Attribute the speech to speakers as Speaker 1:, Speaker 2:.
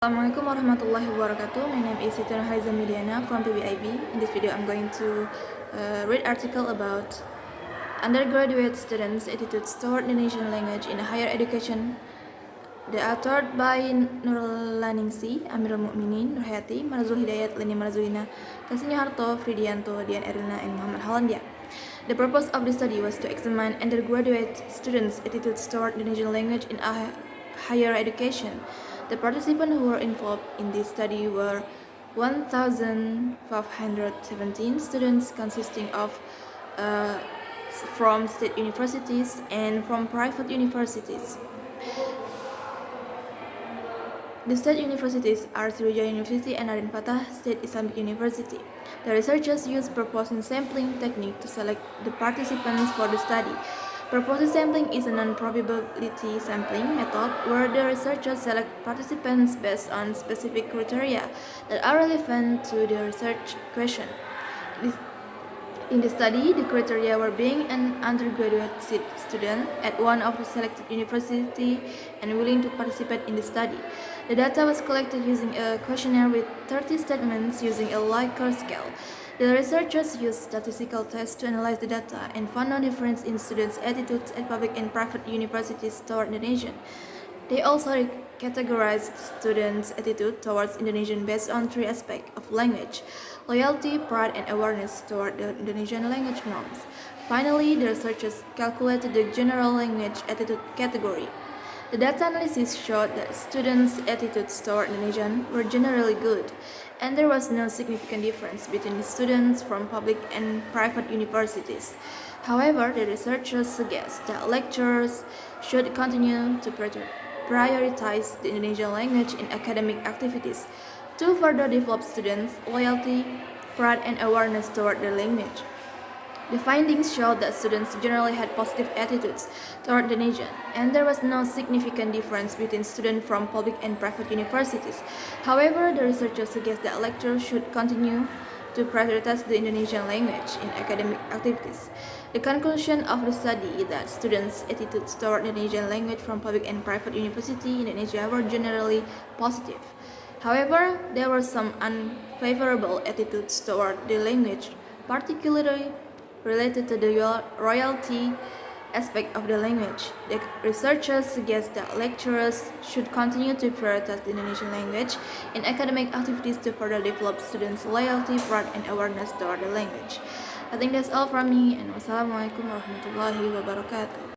Speaker 1: Assalamualaikum warahmatullahi wabarakatuh. My name is SitiNurhalizaMeidiana from PBIB. In this video, I'm going to read article about undergraduate students' attitudes toward Indonesian language in higher education. The authored by Nurhaliza, Amirul Mukminin, Nurhayati, Marzul Hidayat, Leni Marzulina, Kasihnya Harto, Fridianto, Dian Erlina, and Muhamad Holandyah. The purpose of the study was to examine undergraduate students' attitudes toward Indonesian language in higher education. The participants who were involved in this study were 1,517 students consisting of from state universities and from private universities. The state universities are Sriwijaya University and RADEN FATAH State Islamic University. The researchers used proportion sampling technique to select the participants for the study. Proportion sampling is a non-probability sampling method where the researchers select participants based on specific criteria that are relevant to the research question. In the study, the criteria were being an undergraduate student at one of the selected universities and willing to participate in the study. The data was collected using a questionnaire with 30 statements using a Likert scale. The researchers used statistical tests to analyze the data and found no difference in students' attitudes at public and private universities toward Indonesian. They also categorized students' attitude towards Indonesian based on three aspects of language: loyalty, pride, and awareness toward the Indonesian language norms. Finally, the researchers calculated the general language attitude category. The data analysis showed that students' attitudes toward Indonesian were generally good, and there was no significant difference between students from public and private universities. However, the researchers suggest that lecturers should continue to prioritize the Indonesian language in academic activities to further develop students' loyalty, pride, and awareness toward the language. The findings showed that students generally had positive attitudes toward Indonesian, and there was no significant difference between students from public and private universities. However, the researchers suggest that lecturers should continue to prioritize the Indonesian language in academic activities. The conclusion of the study is that students' attitudes toward the Indonesian language from public and private universities in Indonesia were generally positive. However, there were some unfavorable attitudes toward the language, particularly related to the royalty aspect of the language. The researchers suggest that lecturers should continue to prioritize the Indonesian language in academic activities to further develop students' loyalty, pride, and awareness toward the language. I think that's all from me, and wassalamualaikum warahmatullahi wabarakatuh.